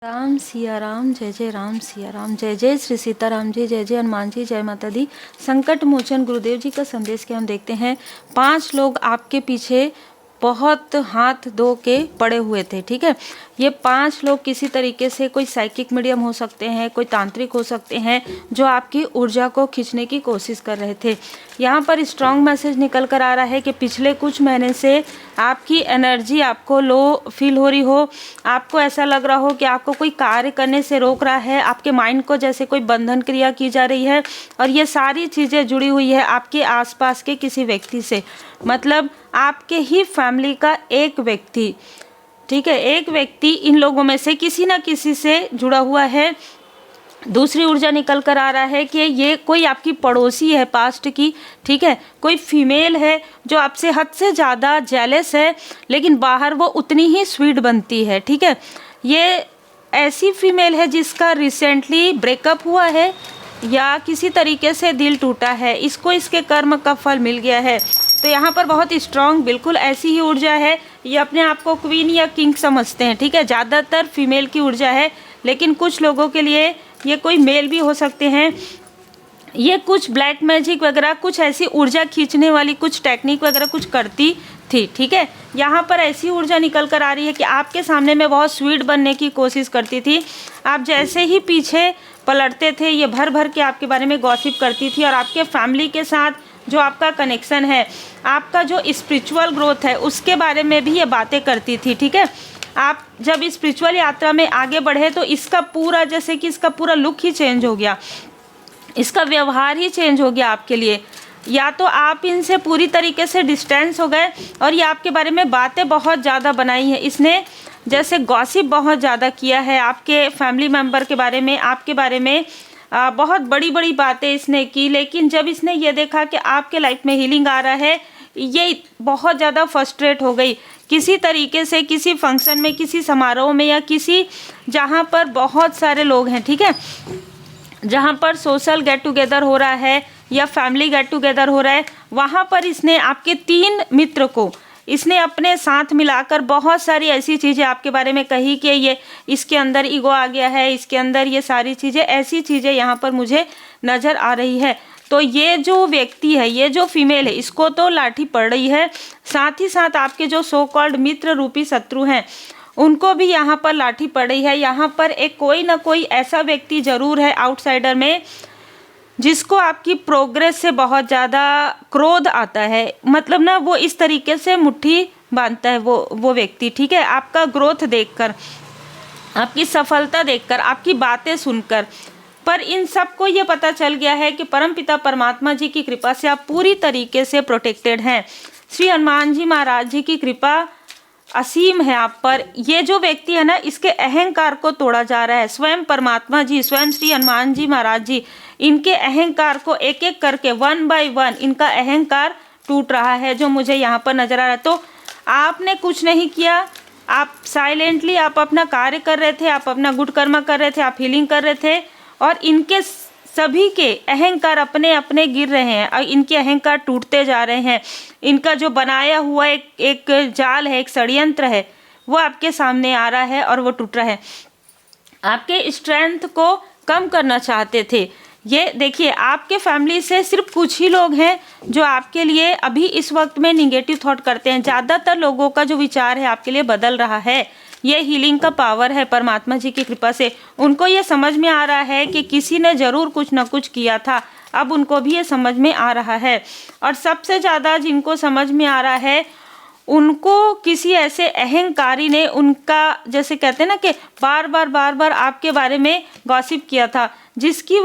राम सिया राम, जय जय राम सिया राम, जय जय श्री सीताराम जी, जय जय हनुमान जी, जय माता दी। संकट मोचन गुरुदेव जी का संदेश के हम देखते हैं। 5 लोग आपके पीछे बहुत हाथ धो के पड़े हुए थे, ठीक है। ये 5 लोग किसी तरीके से कोई साइकिक मीडियम हो सकते हैं, कोई तांत्रिक हो सकते हैं, जो आपकी ऊर्जा को खींचने की कोशिश कर रहे थे। यहाँ पर स्ट्रॉन्ग मैसेज निकल कर आ रहा है कि पिछले कुछ महीने से आपकी एनर्जी आपको लो फील हो रही हो, आपको ऐसा लग रहा हो कि आपको कोई कार्य करने से रोक रहा है, आपके माइंड को जैसे कोई बंधन क्रिया की जा रही है। और ये सारी चीज़ें जुड़ी हुई है आपके आसपास के किसी व्यक्ति से, मतलब आपके ही फैमिली का एक व्यक्ति, ठीक है। एक व्यक्ति इन लोगों में से किसी ना किसी से जुड़ा हुआ है। दूसरी ऊर्जा निकल कर आ रहा है कि ये कोई आपकी पड़ोसी है पास्ट की, ठीक है। कोई फीमेल है जो आपसे हद से ज़्यादा जेलस है, लेकिन बाहर वो उतनी ही स्वीट बनती है, ठीक है। ये ऐसी फीमेल है जिसका रिसेंटली ब्रेकअप हुआ है या किसी तरीके से दिल टूटा है, इसको इसके कर्म का फल मिल गया है। तो यहाँ पर बहुत स्ट्रॉन्ग बिल्कुल ऐसी ही ऊर्जा है। ये अपने आप को क्वीन या किंग समझते हैं, ठीक है। ज़्यादातर फीमेल की ऊर्जा है, लेकिन कुछ लोगों के लिए ये कोई मेल भी हो सकते हैं। ये कुछ ब्लैक मैजिक वगैरह, कुछ ऐसी ऊर्जा खींचने वाली कुछ टेक्निक वगैरह कुछ करती थी, ठीक है। यहाँ पर ऐसी ऊर्जा निकल कर आ रही है कि आपके सामने में बहुत स्वीट बनने की कोशिश करती थी। आप जैसे ही पीछे पलटते थे, ये भर भर के आपके बारे में गॉसिप करती थी। और आपके फैमिली के साथ जो आपका कनेक्शन है, आपका जो स्पिरिचुअल ग्रोथ है, उसके बारे में भी ये बातें करती थी, ठीक है। आप जब स्पिरिचुअल यात्रा में आगे बढ़े तो इसका पूरा, जैसे कि इसका पूरा लुक ही चेंज हो गया, इसका व्यवहार ही चेंज हो गया आपके लिए। या तो आप इनसे पूरी तरीके से डिस्टेंस हो गए और ये आपके बारे में बातें बहुत ज़्यादा बनाई हैं। इसने जैसे गॉसिप बहुत ज़्यादा किया है आपके फैमिली मेम्बर के बारे में, आपके बारे में बहुत बड़ी बड़ी बातें इसने की। लेकिन जब इसने ये देखा कि आपके लाइफ में हीलिंग आ रहा है, ये बहुत ज़्यादा फ्रस्ट्रेट हो गई। किसी तरीके से किसी फंक्शन में, किसी समारोह में, या किसी जहाँ पर बहुत सारे लोग हैं, ठीक है, जहाँ पर सोशल गेट टुगेदर हो रहा है या फैमिली गेट टुगेदर हो रहा है, वहाँ पर इसने आपके 3 मित्र को इसने अपने साथ मिलाकर बहुत सारी ऐसी चीज़ें आपके बारे में कही कि ये इसके अंदर ईगो आ गया है, इसके अंदर ये सारी चीज़ें, ऐसी चीज़ें यहाँ पर मुझे नज़र आ रही है। तो ये जो व्यक्ति है, ये जो फीमेल है, इसको तो लाठी पड़ रही है। साथ ही साथ आपके जो सो कॉल्ड मित्र रूपी शत्रु हैं, उनको भी यहाँ पर लाठी पड़ रही है। यहाँ पर एक कोई ना कोई ऐसा व्यक्ति ज़रूर है आउटसाइडर में, जिसको आपकी प्रोग्रेस से बहुत ज़्यादा क्रोध आता है। मतलब ना, वो इस तरीके से मुट्ठी बांधता है वो व्यक्ति, ठीक है। आपका ग्रोथ देखकर, आपकी सफलता देखकर, आपकी बातें सुनकर। पर इन सबको ये पता चल गया है कि परमपिता परमात्मा जी की कृपा से आप पूरी तरीके से प्रोटेक्टेड हैं। श्री हनुमान जी महाराज जी की कृपा असीम है आप पर। ये जो व्यक्ति है ना, इसके अहंकार को तोड़ा जा रहा है। स्वयं परमात्मा जी, स्वयं श्री हनुमान जी महाराज जी, इनके अहंकार को एक एक करके 1 बाय 1 इनका अहंकार टूट रहा है, जो मुझे यहाँ पर नजर आ रहा है। तो आपने कुछ नहीं किया, आप साइलेंटली आप अपना कार्य कर रहे थे, आप अपना गुड कर्म कर रहे थे, आप हीलिंग कर रहे थे, और इनके सभी के अहंकार अपने अपने गिर रहे हैं और इनके अहंकार टूटते जा रहे हैं। इनका जो बनाया हुआ एक जाल है, एक षड्यंत्र है, वो आपके सामने आ रहा है और वो टूट रहा है। आपके स्ट्रेंथ को कम करना चाहते थे। ये देखिए, आपके फैमिली से सिर्फ कुछ ही लोग हैं जो आपके लिए अभी इस वक्त में निगेटिव थॉट करते हैं। ज़्यादातर लोगों का जो विचार है आपके लिए बदल रहा है। ये हीलिंग का पावर है परमात्मा जी की कृपा से। उनको ये समझ में आ रहा है कि किसी ने ज़रूर कुछ ना कुछ किया था, अब उनको भी ये समझ में आ रहा है। और सबसे ज़्यादा जिनको समझ में आ रहा है, उनको किसी ऐसे अहंकारी ने, उनका जैसे कहते हैं ना कि बार बार आपके बारे में गॉसिप किया था, जिसकी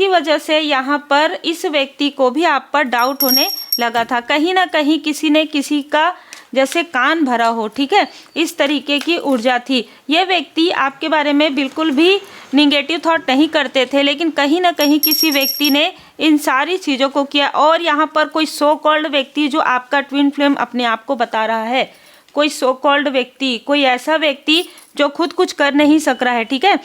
वजह से यहाँ पर इस व्यक्ति को भी आप पर डाउट होने लगा था। कहीं ना कहीं किसी ने किसी का जैसे कान भरा हो, ठीक है, इस तरीके की ऊर्जा थी। ये व्यक्ति आपके बारे में बिल्कुल भी निगेटिव थॉट नहीं करते थे, लेकिन कहीं ना कहीं किसी व्यक्ति ने इन सारी चीज़ों को किया। और यहाँ पर कोई सो कॉल्ड व्यक्ति जो आपका ट्विन फ्लेम अपने आप को बता रहा है, कोई सो कॉल्ड व्यक्ति, कोई ऐसा व्यक्ति जो खुद कुछ कर नहीं सक रहा है, ठीक है,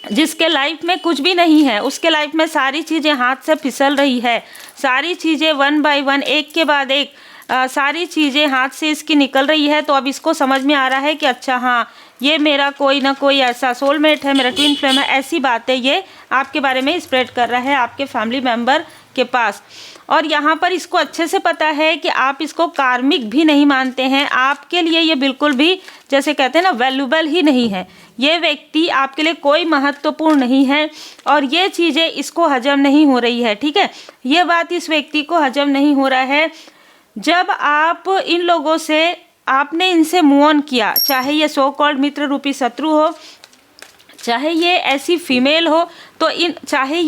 जिसके लाइफ में कुछ भी नहीं है, उसके लाइफ में सारी चीज़ें हाथ से फिसल रही है, सारी चीज़ें 1 बाय 1 एक के बाद एक सारी चीज़ें हाथ से इसकी निकल रही है। तो अब इसको समझ में आ रहा है कि अच्छा हाँ, ये मेरा कोई ना कोई ऐसा सोलमेट है, मेरा ट्विन फ्लेम है, ऐसी बातें ये आपके बारे में स्प्रेड कर रहा है आपके फैमिली मेम्बर के पास। और यहाँ पर इसको अच्छे से पता है कि आप इसको कार्मिक भी नहीं मानते हैं, आपके लिए ये बिल्कुल भी जैसे कहते हैं ना वैल्यूबल ही नहीं है, ये व्यक्ति आपके लिए कोई महत्वपूर्ण नहीं है और ये चीज़ें इसको हजम नहीं हो रही है। ठीक है, ये बात इस व्यक्ति को हजम नहीं हो रहा है। जब आप इन लोगों से आपने इनसे मूव ऑन किया, चाहे ये सो कॉल्ड मित्र रूपी शत्रु हो, चाहे ये ऐसी फीमेल हो, तो चाहे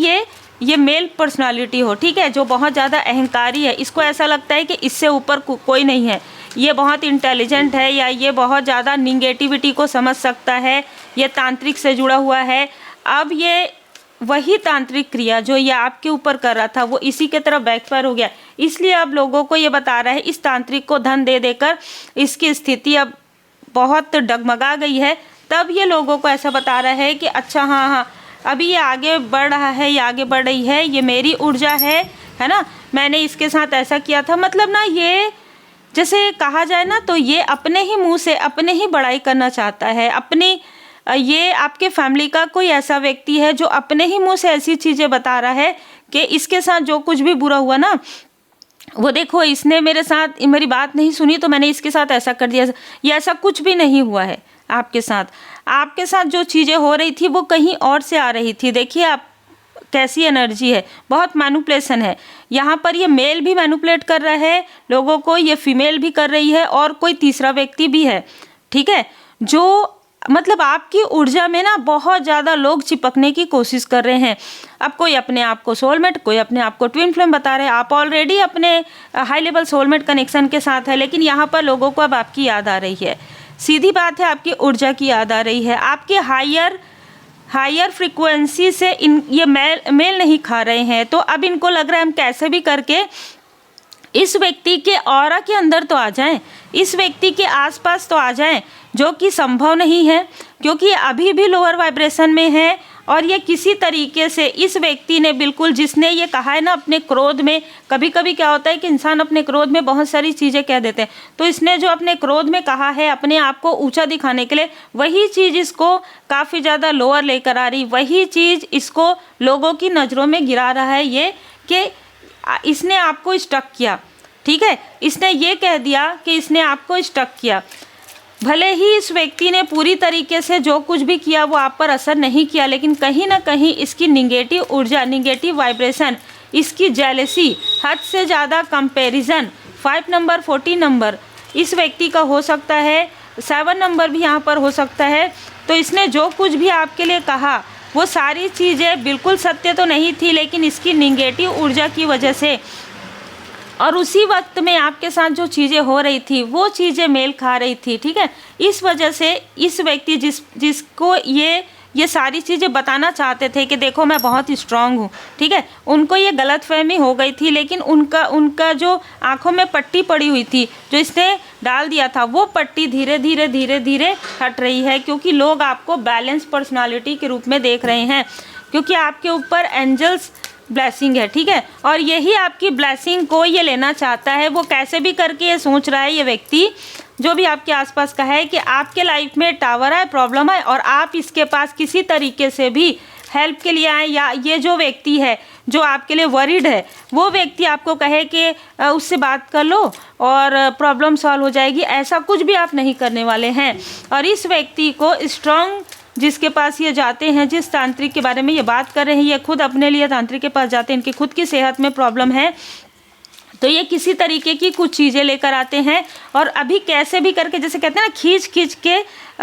ये मेल पर्सनालिटी हो, ठीक है, जो बहुत ज़्यादा अहंकारी है, इसको ऐसा लगता है कि इससे ऊपर कोई नहीं है, ये बहुत इंटेलिजेंट है या ये बहुत ज़्यादा निगेटिविटी को समझ सकता है, ये तांत्रिक से जुड़ा हुआ है। अब ये वही तांत्रिक क्रिया जो ये आपके ऊपर कर रहा था वो इसी के तरफ बैकफायर हो गया, इसलिए अब लोगों को ये बता रहा है, इस तांत्रिक को धन दे देकर इसकी स्थिति अब बहुत डगमगा गई है। तब ये लोगों को ऐसा बता रहा है कि अच्छा हाँ, अभी ये आगे बढ़ रहा है, ये आगे बढ़ रही है, ये मेरी ऊर्जा है ना, मैंने इसके साथ ऐसा किया था। मतलब ना ये जैसे कहा जाए ना तो ये अपने ही मुंह से अपने ही बड़ाई करना चाहता है, अपनी ये आपके फैमिली का कोई ऐसा व्यक्ति है जो अपने ही मुंह से ऐसी चीज़ें बता रहा है कि इसके साथ जो कुछ भी बुरा हुआ ना, वो देखो इसने मेरे साथ मेरी बात नहीं सुनी तो मैंने इसके साथ ऐसा कर दिया। ये ऐसा कुछ भी नहीं हुआ है आपके साथ जो चीज़ें हो रही थी वो कहीं और से आ रही थी। देखिए आप कैसी एनर्जी है, बहुत मैनिपुलेशन है यहाँ पर। ये मेल भी मैनिपुलेट कर रहा है लोगों को, ये फीमेल भी कर रही है और कोई तीसरा व्यक्ति भी है, ठीक है, जो मतलब आपकी ऊर्जा में ना बहुत ज़्यादा लोग चिपकने की कोशिश कर रहे हैं। अब कोई अपने आप को सोलमेट, कोई अपने आप को ट्विन फ्लेम बता रहे हैं, आप ऑलरेडी अपने हाई लेवल सोलमेट कनेक्शन के साथ है, लेकिन यहाँ पर लोगों को अब आपकी याद आ रही है, सीधी बात है आपकी ऊर्जा की याद आ रही है, आपके हायर फ्रिक्वेंसी से ये मेल नहीं खा रहे हैं। तो अब इनको लग रहा है हम कैसे भी करके इस व्यक्ति के ऑरा के अंदर तो आ जाएं, इस व्यक्ति के आसपास तो आ जाएं, जो कि संभव नहीं है क्योंकि अभी भी लोअर वाइब्रेशन में है। और ये किसी तरीके से इस व्यक्ति ने बिल्कुल, जिसने ये कहा है ना अपने क्रोध में, कभी कभी क्या होता है कि इंसान अपने क्रोध में बहुत सारी चीज़ें कह देते हैं, तो इसने जो अपने क्रोध में कहा है अपने आप को ऊंचा दिखाने के लिए, वही चीज़ इसको काफ़ी ज़्यादा लोअर लेकर आ रही, वही चीज़ इसको लोगों की नज़रों में गिरा रहा है। ये कि इसने आपको स्टक किया, ठीक है, इसने ये कह दिया कि इसने आपको स्टक किया। भले ही इस व्यक्ति ने पूरी तरीके से जो कुछ भी किया वो आप पर असर नहीं किया, लेकिन कहीं ना कहीं इसकी निगेटिव ऊर्जा, निगेटिव वाइब्रेशन, इसकी जेलसी, हद से ज़्यादा कंपैरिजन, 5 नंबर 14 नंबर इस व्यक्ति का हो सकता है, 7 नंबर भी यहाँ पर हो सकता है। तो इसने जो कुछ भी आपके लिए कहा वो सारी चीज़ें बिल्कुल सत्य तो नहीं थी, लेकिन इसकी निगेटिव ऊर्जा की वजह से और उसी वक्त में आपके साथ जो चीज़ें हो रही थी वो चीज़ें मेल खा रही थी, ठीक है। इस वजह से इस व्यक्ति जिसको ये सारी चीज़ें बताना चाहते थे कि देखो मैं बहुत स्ट्रांग हूँ, ठीक है, उनको ये गलतफहमी हो गई थी, लेकिन उनका जो आँखों में पट्टी पड़ी हुई थी जो इसने डाल दिया था, वो पट्टी धीरे धीरे हट रही है, क्योंकि लोग आपको बैलेंस पर्सनालिटी के रूप में देख रहे हैं, क्योंकि आपके ऊपर एंजल्स ब्लेसिंग है, ठीक है, और यही आपकी ब्लेसिंग को ये लेना चाहता है। वो कैसे भी करके ये सोच रहा है, ये व्यक्ति जो भी आपके आसपास का है, कि आपके लाइफ में टावर है, प्रॉब्लम है और आप इसके पास किसी तरीके से भी हेल्प के लिए आए, या ये जो व्यक्ति है जो आपके लिए वरीड है वो व्यक्ति आपको कहे कि उससे बात कर लो और प्रॉब्लम सॉल्व हो जाएगी, ऐसा कुछ भी आप नहीं करने वाले हैं। और इस व्यक्ति को स्ट्रॉन्ग, जिसके पास ये जाते हैं, जिस तांत्रिक के बारे में ये बात कर रहे हैं, ये खुद अपने लिए तांत्रिक के पास जाते हैं, इनकी खुद की सेहत में प्रॉब्लम है, तो ये किसी तरीके की कुछ चीज़ें लेकर आते हैं और अभी कैसे भी करके, जैसे कहते हैं ना खींच के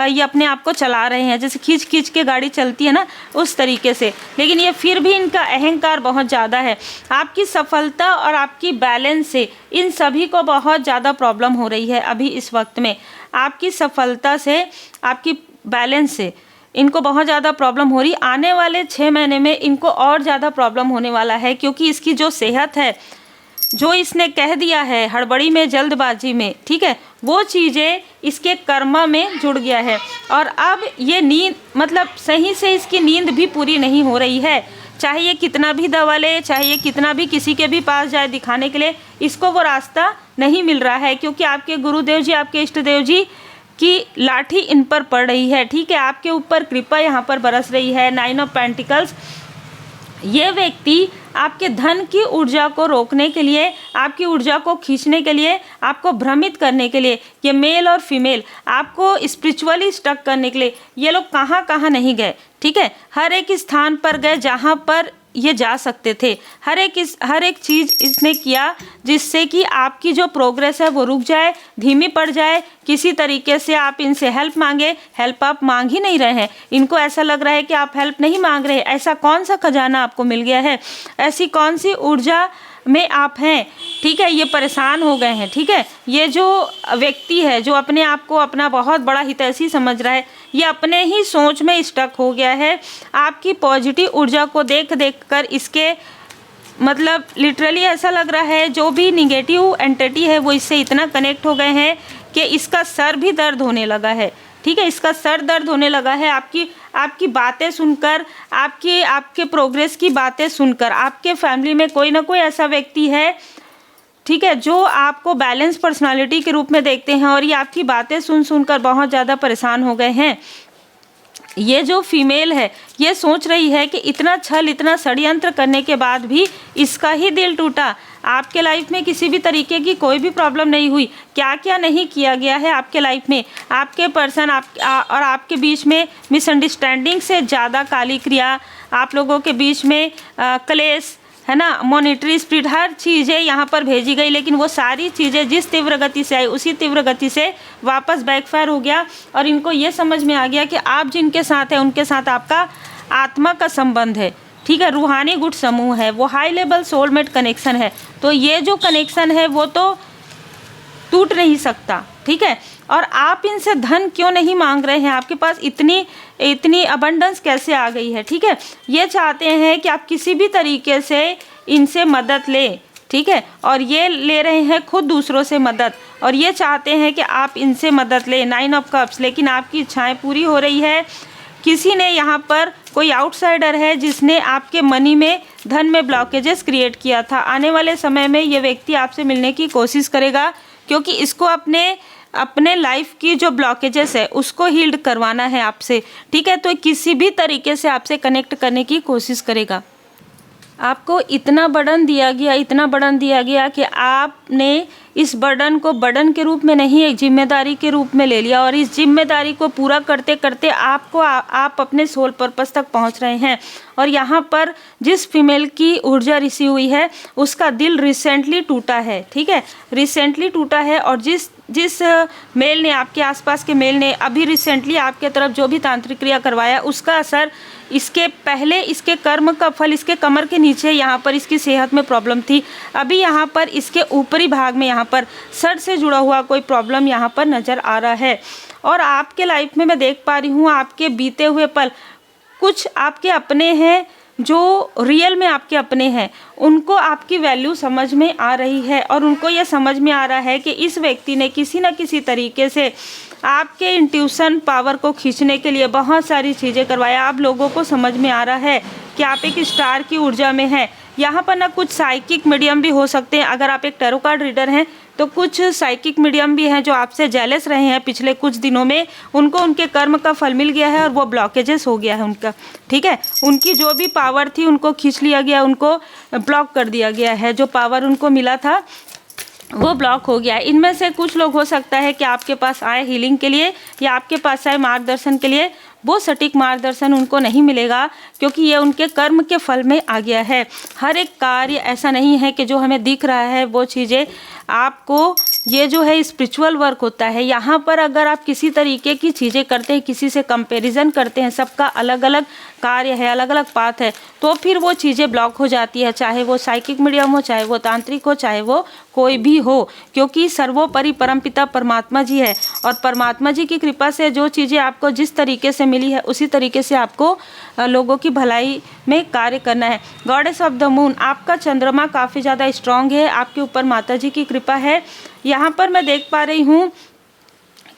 ये अपने आप को चला रहे हैं, जैसे खींच के गाड़ी चलती है ना उस तरीके से। लेकिन ये फिर भी इनका अहंकार बहुत ज़्यादा है। आपकी सफलता और आपकी बैलेंस से इन सभी को बहुत ज़्यादा प्रॉब्लम हो रही है अभी इस वक्त में। आपकी सफलता से, आपकी बैलेंस से इनको बहुत ज़्यादा प्रॉब्लम हो रही। आने वाले 6 महीने में इनको और ज़्यादा प्रॉब्लम होने वाला है, क्योंकि इसकी जो सेहत है, जो इसने कह दिया है हड़बड़ी में, जल्दबाजी में, ठीक है, वो चीज़ें इसके कर्म में जुड़ गया है। और अब ये नींद, मतलब सही से इसकी नींद भी पूरी नहीं हो रही है, चाहे ये कितना भी दवा ले, चाहे ये कितना भी किसी के भी पास जाए दिखाने के लिए, इसको वो रास्ता नहीं मिल रहा है, क्योंकि आपके गुरुदेव जी, आपके इष्ट देव जी कि लाठी इन पर पड़ रही है, ठीक है, आपके ऊपर कृपा यहाँ पर बरस रही है। 9 ऑफ पेंटिकल्स, ये व्यक्ति आपके धन की ऊर्जा को रोकने के लिए, आपकी ऊर्जा को खींचने के लिए, आपको भ्रमित करने के लिए, ये मेल और फीमेल आपको स्पिरिचुअली स्टक करने के लिए ये लोग कहाँ कहाँ नहीं गए, ठीक है, हर एक स्थान पर गए जहाँ पर ये जा सकते थे। हर एक चीज़ इसने किया जिससे कि आपकी जो प्रोग्रेस है वो रुक जाए, धीमी पड़ जाए। किसी तरीके से आप इनसे हेल्प मांगे, हेल्प आप मांग ही नहीं रहे हैं। इनको ऐसा लग रहा है कि आप हेल्प नहीं मांग रहे। ऐसा कौन सा खजाना आपको मिल गया है, ऐसी कौन सी ऊर्जा में आप हैं, ठीक है, ये परेशान हो गए हैं, ठीक है। ये जो व्यक्ति है जो अपने आप को अपना बहुत बड़ा हितैषी समझ रहा है, ये अपने ही सोच में स्टक हो गया है। आपकी पॉजिटिव ऊर्जा को देख कर इसके मतलब लिटरली ऐसा लग रहा है जो भी निगेटिव एंटिटी है वो इससे इतना कनेक्ट हो गए हैं कि इसका सर भी दर्द होने लगा है, ठीक है, इसका सर दर्द होने लगा है आपकी बातें सुनकर, आपके प्रोग्रेस की बातें सुनकर। आपके फैमिली में कोई ना कोई ऐसा व्यक्ति है, ठीक है, जो आपको बैलेंस पर्सनालिटी के रूप में देखते हैं और ये आपकी बातें सुनकर बहुत ज़्यादा परेशान हो गए हैं। ये जो फीमेल है ये सोच रही है कि इतना छल, इतना षड्यंत्र करने के बाद भी इसका ही दिल टूटा। आपके लाइफ में किसी भी तरीके की कोई भी प्रॉब्लम नहीं हुई, क्या क्या नहीं किया गया है आपके लाइफ में। आपके पर्सन और आपके बीच में मिसअंडरस्टैंडिंग से ज़्यादा काली क्रिया, आप लोगों के बीच में क्लेश है ना, मॉनिटरी स्पिरिट, हर चीज़ें यहाँ पर भेजी गई, लेकिन वो सारी चीज़ें जिस तीव्र गति से आई उसी तीव्र गति से वापस बैकफायर हो गया। और इनको ये समझ में आ गया कि आप जिनके साथ हैं उनके साथ आपका आत्मा का संबंध है, ठीक है, रूहानी गुट समूह है, वो हाई लेवल सोलमेट कनेक्शन है। तो ये जो कनेक्शन है वो तो टूट नहीं सकता, ठीक है। और आप इनसे धन क्यों नहीं मांग रहे हैं, आपके पास इतनी अबंडेंस कैसे आ गई है, ठीक है। ये चाहते हैं कि आप किसी भी तरीके से इनसे मदद लें, ठीक है, और ये ले रहे हैं खुद दूसरों से मदद, और ये चाहते हैं कि आप इनसे मदद लें। 9 ऑफ कप्स, लेकिन आपकी इच्छाएं पूरी हो रही है। किसी ने यहाँ पर कोई आउटसाइडर है जिसने आपके मनी में, धन में ब्लॉकेजेस क्रिएट किया था। आने वाले समय में ये व्यक्ति आपसे मिलने की कोशिश करेगा, क्योंकि इसको अपने लाइफ की जो ब्लॉकेजेस है उसको हील्ड करवाना है आपसे, ठीक है। तो किसी भी तरीके से आपसे कनेक्ट करने की कोशिश करेगा। आपको इतना बर्डन दिया गया कि आपने इस बर्डन को बर्डन के रूप में नहीं, एक जिम्मेदारी के रूप में ले लिया, और इस जिम्मेदारी को पूरा करते करते आप अपने सोल पर्पस तक पहुंच रहे हैं। और यहाँ पर जिस फीमेल की ऊर्जा रिसीव हुई है उसका दिल रिसेंटली टूटा है, ठीक है, रिसेंटली टूटा है। और जिस मेल ने, आपके आसपास के मेल ने अभी रिसेंटली आपके तरफ जो भी तांत्रिक क्रिया करवाया उसका असर, इसके पहले इसके कर्म का फल इसके कमर के नीचे, यहाँ पर इसकी सेहत में प्रॉब्लम थी। अभी यहाँ पर इसके ऊपरी भाग में, यहाँ पर सर से जुड़ा हुआ कोई प्रॉब्लम यहाँ पर नज़र आ रहा है। और आपके लाइफ में मैं देख पा रही हूँ आपके बीते हुए पल, कुछ आपके अपने हैं जो रियल में आपके अपने हैं, उनको आपकी वैल्यू समझ में आ रही है, और उनको ये समझ में आ रहा है कि इस व्यक्ति ने किसी न किसी तरीके से आपके इंट्यूशन पावर को खींचने के लिए बहुत सारी चीज़ें करवाया। आप लोगों को समझ में आ रहा है कि आप एक स्टार की ऊर्जा में हैं। यहाँ पर ना कुछ साइकिक मीडियम भी हो सकते हैं, अगर आप एक टैरो कार्ड रीडर हैं तो कुछ साइकिक मीडियम भी हैं जो आपसे जेलस रहे हैं पिछले कुछ दिनों में, उनको उनके कर्म का फल मिल गया है और वो ब्लॉकेजेस हो गया है उनका, ठीक है। उनकी जो भी पावर थी उनको खींच लिया गया, उनको ब्लॉक कर दिया गया है, जो पावर उनको मिला था वो ब्लॉक हो गया है। इनमें से कुछ लोग हो सकता है कि आपके पास आए हीलिंग के लिए या आपके पास आए मार्गदर्शन के लिए, वो सटीक मार्गदर्शन उनको नहीं मिलेगा क्योंकि ये उनके कर्म के फल में आ गया है। हर एक कार्य ऐसा नहीं है कि जो हमें दिख रहा है वो चीज़ें आपको, ये जो है स्पिरिचुअल वर्क होता है। यहाँ पर अगर आप किसी तरीके की चीज़ें करते हैं, किसी से कंपैरिजन करते हैं, सबका अलग अलग कार्य है, अलग अलग पाथ है, तो फिर वो चीज़ें ब्लॉक हो जाती है, चाहे वो साइकिक मीडियम हो, चाहे वो तांत्रिक हो, चाहे वो कोई भी हो, क्योंकि सर्वोपरि परमपिता परमात्मा जी है। और परमात्मा जी की कृपा से जो चीज़ें आपको जिस तरीके से मिली है उसी तरीके से आपको लोगों की भलाई में कार्य करना है। गॉडेस ऑफ द मून, आपका चंद्रमा काफ़ी ज़्यादा स्ट्रांग है, आपके ऊपर माता जी की कृपा है। यहाँ पर मैं देख पा रही हूँ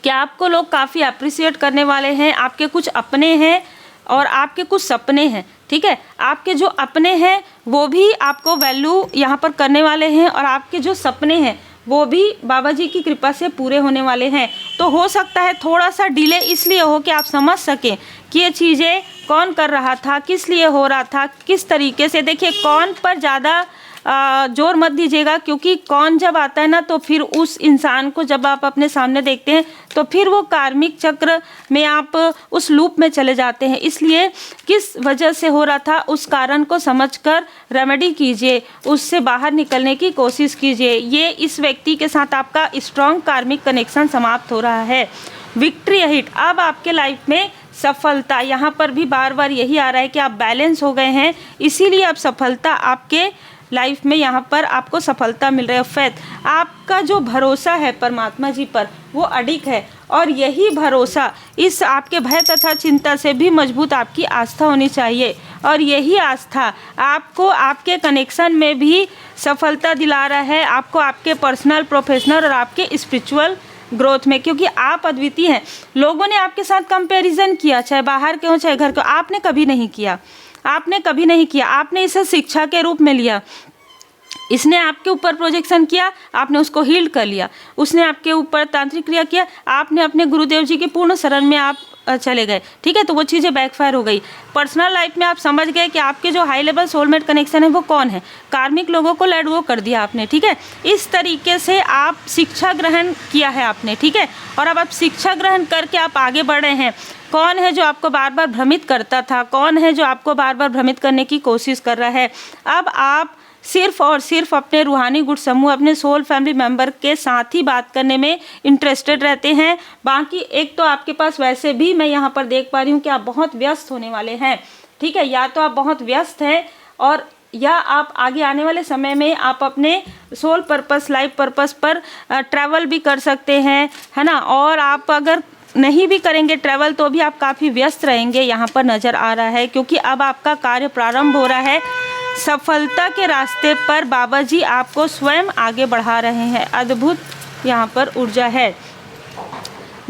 कि आपको लोग काफ़ी अप्रिशिएट करने वाले हैं। आपके कुछ अपने हैं और आपके कुछ सपने हैं, ठीक है। आपके जो अपने हैं वो भी आपको वैल्यू यहाँ पर करने वाले हैं, और आपके जो सपने हैं वो भी बाबा जी की कृपा से पूरे होने वाले हैं। तो हो सकता है थोड़ा सा डिले इसलिए हो कि आप समझ सकें कि ये चीज़ें कौन कर रहा था, किस लिए हो रहा था, किस तरीके से। देखिए कौन पर ज़्यादा जोर मत दीजिएगा, क्योंकि कौन जब आता है ना तो फिर उस इंसान को जब आप अपने सामने देखते हैं तो फिर वो कार्मिक चक्र में आप उस लूप में चले जाते हैं। इसलिए किस वजह से हो रहा था उस कारण को समझकर रेमेडी कीजिए, उससे बाहर निकलने की कोशिश कीजिए। ये इस व्यक्ति के साथ आपका स्ट्रॉन्ग कार्मिक कनेक्शन समाप्त हो रहा है। विक्ट्री हिट, अब आपके लाइफ में सफलता, यहाँ पर भी बार बार यही आ रहा है कि आप बैलेंस हो गए हैं, इसीलिए अब सफलता आपके लाइफ में यहाँ पर आपको सफलता मिल रही है। फेथ, आपका जो भरोसा है परमात्मा जी पर वो अडिग है, और यही भरोसा, इस आपके भय तथा चिंता से भी मजबूत आपकी आस्था होनी चाहिए, और यही आस्था आपको आपके कनेक्शन में भी सफलता दिला रहा है, आपको आपके पर्सनल, प्रोफेशनल और आपके स्पिरिचुअल ग्रोथ में, क्योंकि आप अद्वितीय हैं। लोगों ने आपके साथ कंपैरिजन किया, चाहे बाहर के हो चाहे घर के, आपने कभी नहीं किया, आपने कभी नहीं किया। आपने इसे शिक्षा के रूप में लिया, इसने आपके ऊपर प्रोजेक्शन किया, आपने उसको हील कर लिया, उसने आपके ऊपर तांत्रिक क्रिया किया, आपने अपने गुरुदेव जी के पूर्ण शरण में आप चले गए, ठीक है, तो वो चीज़ें बैकफायर हो गई। पर्सनल लाइफ में आप समझ गए कि आपके जो हाई लेवल सोलमेट कनेक्शन है वो कौन है, कार्मिक लोगों को लेट गो कर दिया आपने, ठीक है। इस तरीके से आप शिक्षा ग्रहण किया है आपने, ठीक है, और अब आप शिक्षा ग्रहण करके आप आगे बढ़ रहे हैं। कौन है जो आपको बार बार भ्रमित करता था, कौन है जो आपको बार बार भ्रमित करने की कोशिश कर रहा है, अब आप सिर्फ और सिर्फ अपने रूहानी गुट समूह, अपने सोल फैमिली मेंबर के साथ ही बात करने में इंटरेस्टेड रहते हैं। बाकी एक तो आपके पास वैसे भी मैं यहाँ पर देख पा रही हूँ कि आप बहुत व्यस्त होने वाले हैं, ठीक है, या तो आप बहुत व्यस्त हैं, और या आप आगे आने वाले समय में आप अपने सोल पर्पस, लाइफ पर्पस पर ट्रैवल भी कर सकते हैं, है ना। और आप अगर नहीं भी करेंगे ट्रैवल तो भी आप काफ़ी व्यस्त रहेंगे, यहाँ पर नज़र आ रहा है, क्योंकि अब आपका कार्य प्रारंभ हो रहा है। सफलता के रास्ते पर बाबा जी आपको स्वयं आगे बढ़ा रहे हैं। अद्भुत यहाँ पर ऊर्जा है।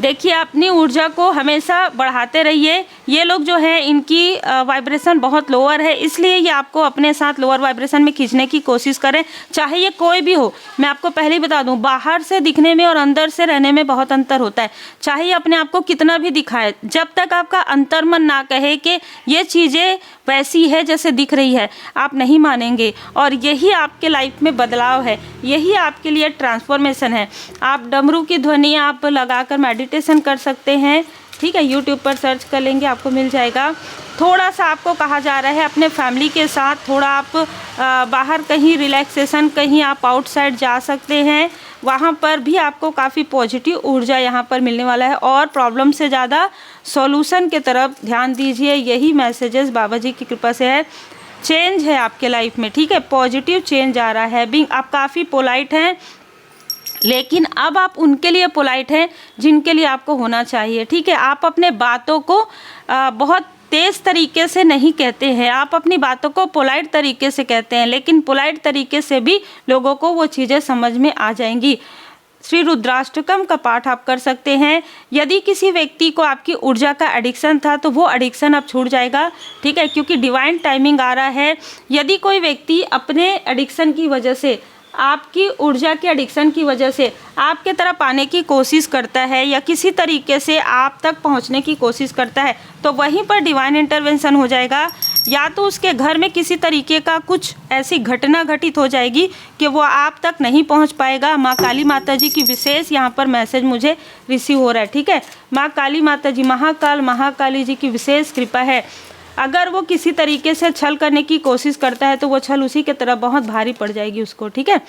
देखिए अपनी ऊर्जा को हमेशा बढ़ाते रहिए। ये लोग जो है इनकी वाइब्रेशन बहुत लोअर है, इसलिए ये आपको अपने साथ लोअर वाइब्रेशन में खींचने की कोशिश करें, चाहे ये कोई भी हो। मैं आपको पहले ही बता दूं, बाहर से दिखने में और अंदर से रहने में बहुत अंतर होता है। चाहे ये अपने आप को कितना भी दिखाए, जब तक आपका अंतर्मन ना कहे कि ये चीज़ें वैसी है जैसे दिख रही है, आप नहीं मानेंगे। और यही आपके लाइफ में बदलाव है, यही आपके लिए ट्रांसफॉर्मेशन है। आप डमरू की ध्वनि आप लगाकर मेडिटेशन कर सकते हैं, ठीक है, यूट्यूब पर सर्च कर लेंगे आपको मिल जाएगा। थोड़ा सा आपको कहा जा रहा है अपने फैमिली के साथ थोड़ा आप बाहर कहीं रिलैक्सेशन, कहीं आप आउटसाइड जा सकते हैं, वहाँ पर भी आपको काफ़ी पॉजिटिव ऊर्जा यहाँ पर मिलने वाला है। और प्रॉब्लम से ज़्यादा सॉल्यूशन के तरफ ध्यान दीजिए, यही मैसेजेस बाबा जी की कृपा से है। चेंज है आपके लाइफ में, ठीक है, पॉजिटिव चेंज आ रहा है। बीइंग आप काफ़ी पोलाइट हैं, लेकिन अब आप उनके लिए पोलाइट हैं जिनके लिए आपको होना चाहिए, ठीक है। आप अपने बातों को बहुत तेज़ तरीके से नहीं कहते हैं, आप अपनी बातों को पोलाइट तरीके से कहते हैं, लेकिन पोलाइट तरीके से भी लोगों को वो चीज़ें समझ में आ जाएंगी। श्री रुद्राष्टकम का पाठ आप कर सकते हैं। यदि किसी व्यक्ति को आपकी ऊर्जा का एडिक्शन था तो वो एडिक्शन अब छूट जाएगा, ठीक है, क्योंकि डिवाइन टाइमिंग आ रहा है। यदि कोई व्यक्ति अपने एडिक्शन की वजह से, आपकी ऊर्जा के एडिक्शन की वजह से आपके तरफ आने की कोशिश करता है या किसी तरीके से आप तक पहुंचने की कोशिश करता है, तो वहीं पर डिवाइन इंटरवेंशन हो जाएगा। या तो उसके घर में किसी तरीके का कुछ ऐसी घटना घटित हो जाएगी कि वो आप तक नहीं पहुंच पाएगा। माँ काली माता जी की विशेष यहाँ पर मैसेज मुझे रिसीव हो रहा है, ठीक है। माँ काली माता जी, महाकाली जी की विशेष कृपा है। अगर वो किसी तरीके से छल करने की कोशिश करता है तो वो छल उसी के तरफ बहुत भारी पड़ जाएगी उसको, ठीक है।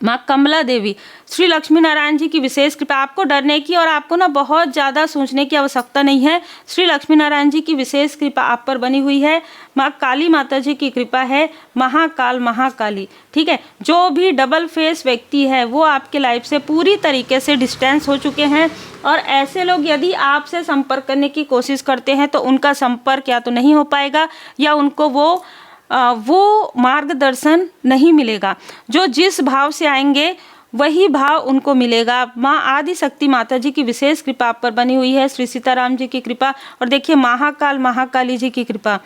माँ कमला देवी, श्री लक्ष्मी नारायण जी की विशेष कृपा। आपको डरने की और आपको ना बहुत ज़्यादा सोचने की आवश्यकता नहीं है। श्री लक्ष्मी नारायण जी की विशेष कृपा आप पर बनी हुई है। माँ काली माता जी की कृपा है। महाकाली, ठीक है। जो भी डबल फेस व्यक्ति है वो आपके लाइफ से पूरी तरीके से डिस्टेंस हो चुके हैं, और ऐसे लोग यदि आपसे संपर्क करने की कोशिश करते हैं तो उनका संपर्क या तो नहीं हो पाएगा या उनको वो मार्गदर्शन नहीं मिलेगा। जो जिस भाव से आएंगे वही भाव उनको मिलेगा। माँ आदि शक्ति माता जी की विशेष कृपा आप पर बनी हुई है। श्री सीताराम जी की कृपा, और देखिए महाकाली जी की कृपा।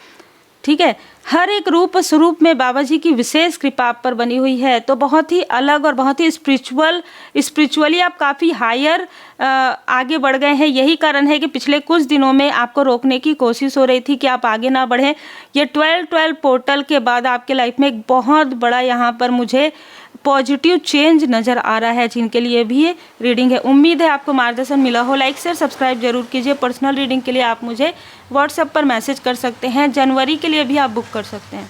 ठीक है। हर एक रूप स्वरूप में बाबा जी की विशेष कृपा आप पर बनी हुई है। तो बहुत ही अलग और बहुत ही स्पिरिचुअली आप काफ़ी हायर आगे बढ़ गए हैं। यही कारण है कि पिछले कुछ दिनों में आपको रोकने की कोशिश हो रही थी कि आप आगे ना बढ़ें। ये 12-12 पोर्टल के बाद आपके लाइफ में एक बहुत बड़ा यहाँ पर मुझे पॉजिटिव चेंज नज़र आ रहा है, जिनके लिए भी ये रीडिंग है। उम्मीद है आपको मार्गदर्शन मिला हो। लाइक शेयर सब्सक्राइब जरूर कीजिए। पर्सनल रीडिंग के लिए आप मुझे व्हाट्सएप पर मैसेज कर सकते हैं। जनवरी के लिए भी आप बुक कर सकते हैं।